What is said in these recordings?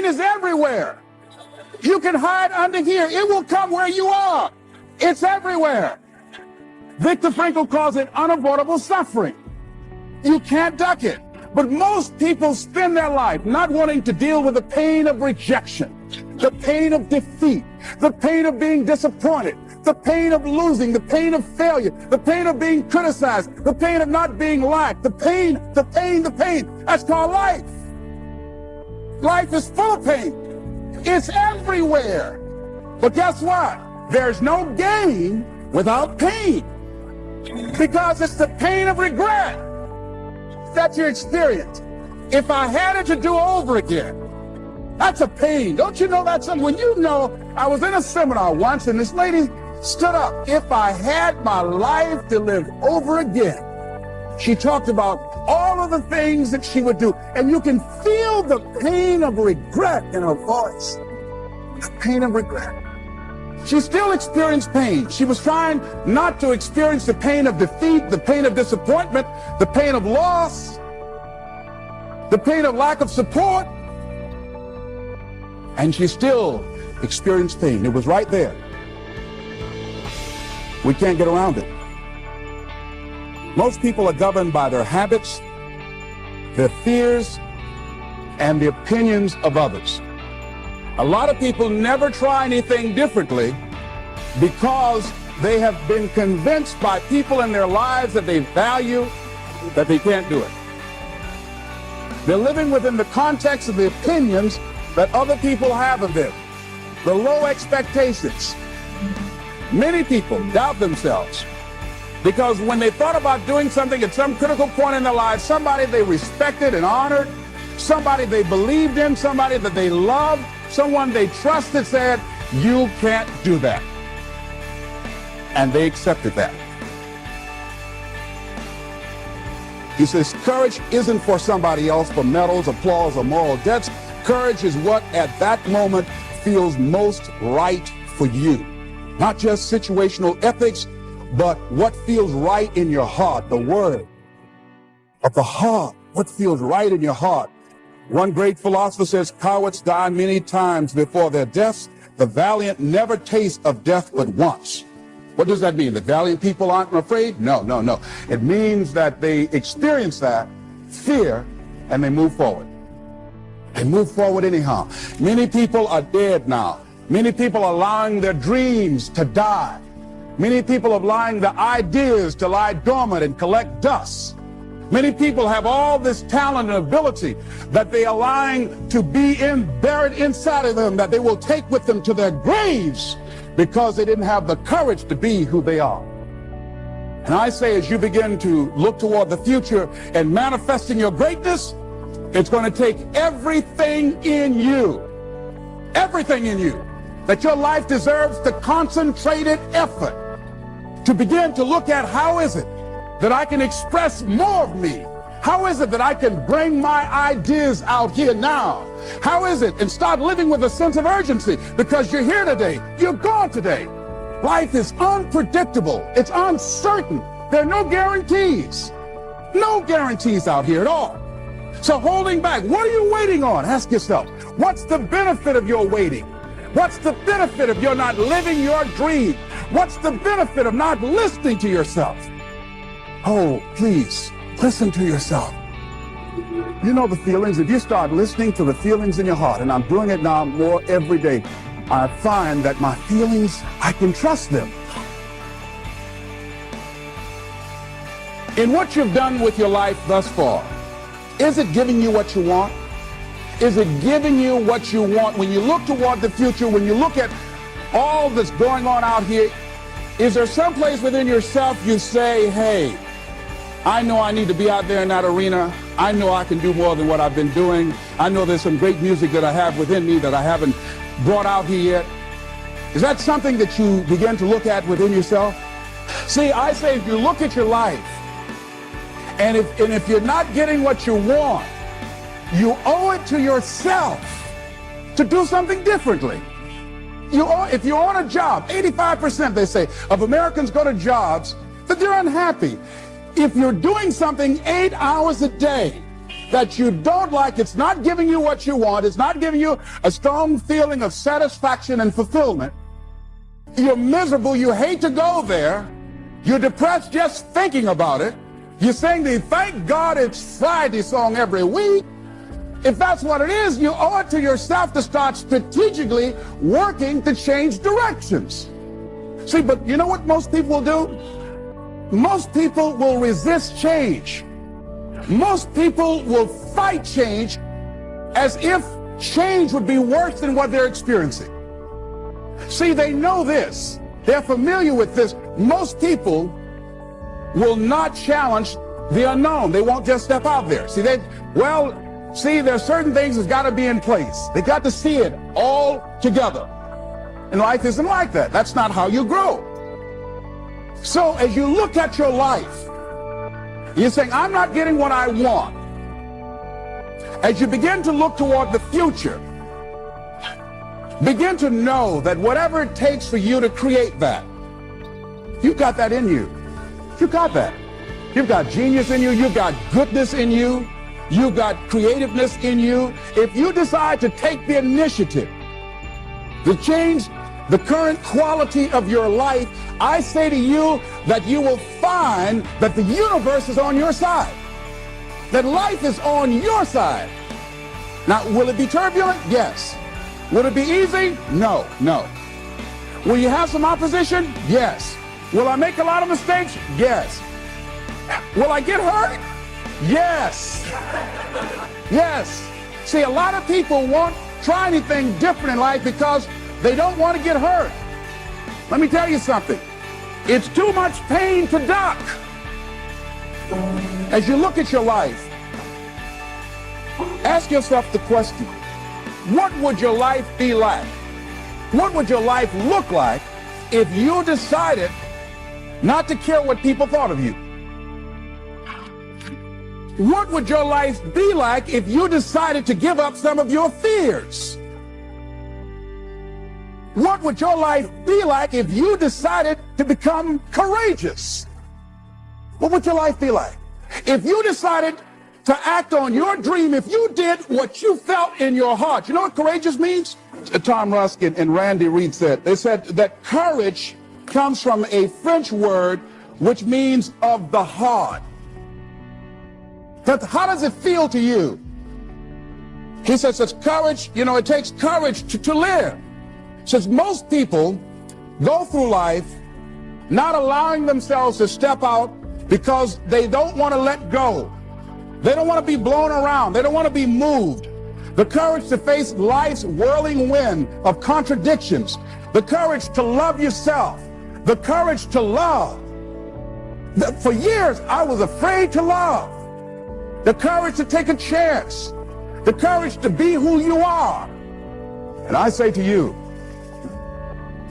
pain is everywhere. You can hide under here. It will come where you are. It's everywhere. Viktor Frankl calls it unavoidable suffering. You can't duck it. But most people spend their life not wanting to deal with the pain of rejection, the pain of defeat, the pain of being disappointed, the pain of losing, the pain of failure, the pain of being criticized, the pain of not being liked, the pain. That's called life. Life is full of pain. It's everywhere. But guess what? There's no gain without pain. Because it's the pain of regret that you experience. If I had it to do over again, that's a pain. Don't you know that's something? When you know, I was in a seminar once and this lady stood up. If I had my life to live over again, she talked about all of the things that she would do. And you can feel the pain of regret in her voice. The pain of regret. She still experienced pain. She was trying not to experience the pain of defeat, the pain of disappointment, the pain of loss, the pain of lack of support. And she still experienced pain. It was right there. We can't get around it. Most people are governed by their habits, their fears, and the opinions of others. A lot of people never try anything differently because they have been convinced by people in their lives that they value that they can't do it. They're living within the context of the opinions that other people have of them, the low expectations. Many people doubt themselves because when they thought about doing something at some critical point in their lives, somebody they respected and honored, somebody they believed in, somebody that they loved, someone they trusted said, you can't do that. And they accepted that. He says, courage isn't for somebody else, for medals, applause, or moral debts. Courage is what at that moment feels most right for you. Not just situational ethics, but what feels right in your heart, the word of the heart, what feels right in your heart. One great philosopher says, cowards die many times before their deaths. The valiant never taste of death but once. What does that mean? The valiant people aren't afraid? No. It means that they experience that fear and they move forward. They move forward anyhow. Many people are dead now. Many people are allowing their dreams to die. Many people are allowing the ideas to lie dormant and collect dust. Many people have all this talent and ability that they are allowing to be buried inside of them, that they will take with them to their graves because they didn't have the courage to be who they are. And I say, as you begin to look toward the future and manifesting your greatness, it's going to take everything in you, that your life deserves the concentrated effort to begin to look at how is it that I can express more of me? How is it that I can bring my ideas out here now? How is it? And start living with a sense of urgency because you're here today. You're gone today. Life is unpredictable. It's uncertain. There are no guarantees. No guarantees out here at all. So holding back, what are you waiting on? Ask yourself, what's the benefit of your waiting? What's the benefit of your not living your dream? What's the benefit of not listening to yourself? Oh, please, listen to yourself. You know the feelings. If you start listening to the feelings in your heart, and I'm doing it now more every day, I find that my feelings, I can trust them. In what you've done with your life thus far, is it giving you what you want? Is it giving you what you want? When you look toward the future, when you look at all that's going on out here, is there some place within yourself you say, hey, I know I need to be out there in that arena. I know I can do more than what I've been doing. I know there's some great music that I have within me that I haven't brought out here yet. Is that something that you begin to look at within yourself? See, I say if you look at your life, and if you're not getting what you want, you owe it to yourself to do something differently. If you're on a job, 85%, they say, of Americans go to jobs that they're unhappy. If you're doing something 8 hours a day, that you don't like, it's not giving you what you want, it's not giving you a strong feeling of satisfaction and fulfillment, you're miserable, you hate to go there, you're depressed just thinking about it, you're saying the "Thank God It's Friday" song every week, if that's what it is, you owe it to yourself to start strategically working to change directions. See, but you know what most people will do? Most people will resist change. Most people will fight change as if change would be worse than what they're experiencing. See, they know this. They're familiar with this. Most people will not challenge the unknown. They won't just step out there. See, there's certain things that's got to be in place. They got to see it all together. And life isn't like that. That's not how you grow. So as you look at your life, you're saying, I'm not getting what I want. As you begin to look toward the future, begin to know that whatever it takes for you to create that, you've got that in you. You've got that. You've got genius in you. You've got goodness in you. You've got creativeness in you. If you decide to take the initiative to change the current quality of your life, I say to you that you will find that the universe is on your side, that life is on your side. Now, will it be turbulent? Yes. Will it be easy? No, no. Will you have some opposition? Yes. Will I make a lot of mistakes? Yes. Will I get hurt? Yes. Yes. See, a lot of people won't try anything different in life because they don't want to get hurt. Let me tell you something. It's too much pain to duck. As you look at your life, ask yourself the question, what would your life be like? What would your life look like if you decided not to care what people thought of you? What would your life be like if you decided to give up some of your fears? What would your life be like if you decided to become courageous? What would your life be like? If you decided to act on your dream, if you did what you felt in your heart. You know what courageous means? Tom Ruskin and Randy Reed said, they said that courage comes from a French word which means of the heart. But how does it feel to you? He says it's courage, it takes courage to live. Says most people go through life not allowing themselves to step out because they don't want to let go. They don't want to be blown around. They don't want to be moved. The courage to face life's whirling wind of contradictions. The courage to love yourself. The courage to love. For years, I was afraid to love. The courage to take a chance. The courage to be who you are. And I say to you,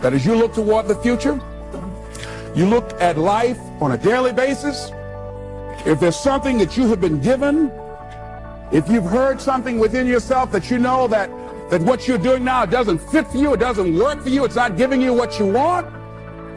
that as you look toward the future, you look at life on a daily basis, if there's something that you have been given, if you've heard something within yourself that you know that what you're doing now doesn't fit for you, it doesn't work for you, it's not giving you what you want,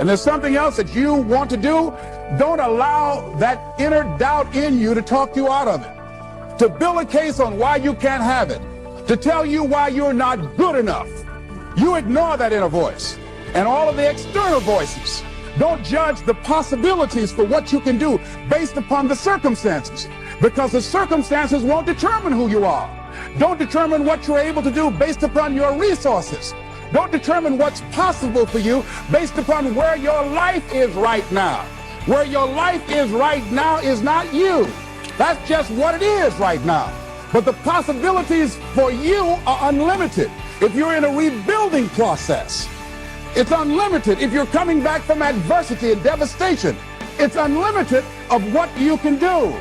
and there's something else that you want to do, don't allow that inner doubt in you to talk you out of it, to build a case on why you can't have it, to tell you why you're not good enough. You ignore that inner voice and all of the external voices. Don't judge the possibilities for what you can do based upon the circumstances, because the circumstances won't determine who you are. Don't determine what you're able to do based upon your resources. Don't determine what's possible for you based upon where your life is right now. Where your life is right now is not you. That's just what it is right now. But the possibilities for you are unlimited. If you're in a rebuilding process, it's unlimited. If you're coming back from adversity and devastation, it's unlimited of what you can do.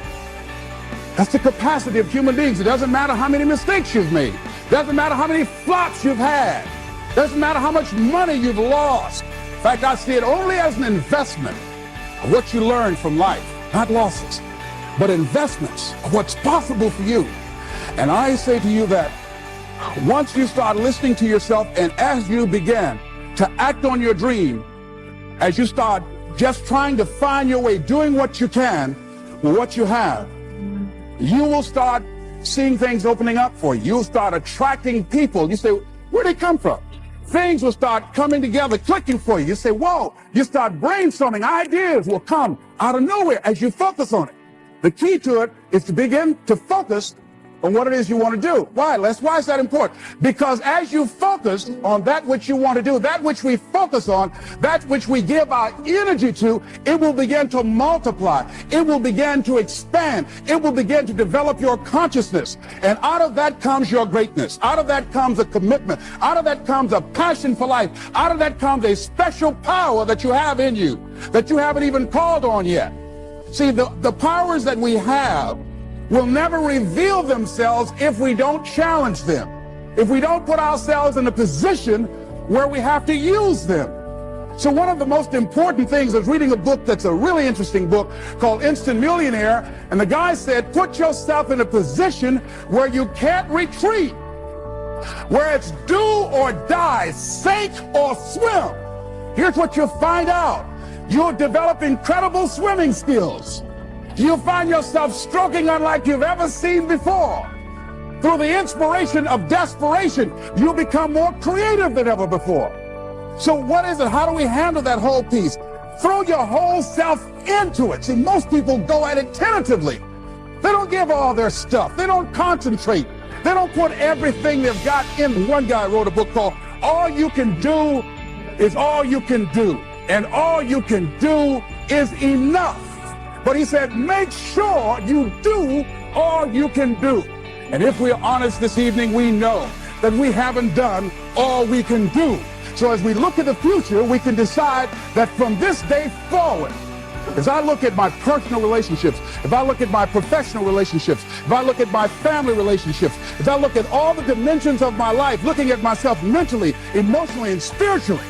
That's the capacity of human beings. It doesn't matter how many mistakes you've made. It doesn't matter how many flops you've had. It doesn't matter how much money you've lost. In fact, I see it only as an investment of what you learn from life, not losses, but investments of what's possible for you. And I say to you that once you start listening to yourself and as you begin to act on your dream, as you start just trying to find your way, doing what you can with what you have, you will start seeing things opening up for you. You'll start attracting people. You say, where'd they come from? Things will start coming together, clicking for you. You say, whoa. You start brainstorming. Ideas will come out of nowhere as you focus on it. The key to it is to begin to focus on what it is you want to do. Why, Les? Why is that important? Because as you focus on that which you want to do, that which we focus on, that which we give our energy to, it will begin to multiply. It will begin to expand. It will begin to develop your consciousness. And out of that comes your greatness. Out of that comes a commitment. Out of that comes a passion for life. Out of that comes a special power that you have in you that you haven't even called on yet. See, the powers that we have will never reveal themselves if we don't challenge them, if we don't put ourselves in a position where we have to use them. So one of the most important things is reading a book that's a really interesting book called Instant Millionaire, and the guy said, put yourself in a position where you can't retreat, where it's do or die, sink or swim. Here's what you'll find out. You'll develop incredible swimming skills. You'll find yourself stroking unlike you've ever seen before. Through the inspiration of desperation, you'll become more creative than ever before. So what is it? How do we handle that whole piece? Throw your whole self into it. See, most people go at it tentatively. They don't give all their stuff. They don't concentrate. They don't put everything they've got in. One guy wrote a book called All You Can Do Is All You Can Do. And all you can do is enough. But he said, make sure you do all you can do. And if we're honest this evening, we know that we haven't done all we can do. So as we look at the future, we can decide that from this day forward, as I look at my personal relationships, if I look at my professional relationships, if I look at my family relationships, if I look at all the dimensions of my life, looking at myself mentally, emotionally, and spiritually,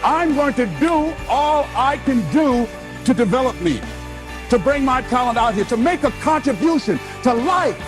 I'm going to do all I can do to develop me, to bring my talent out here, to make a contribution to life.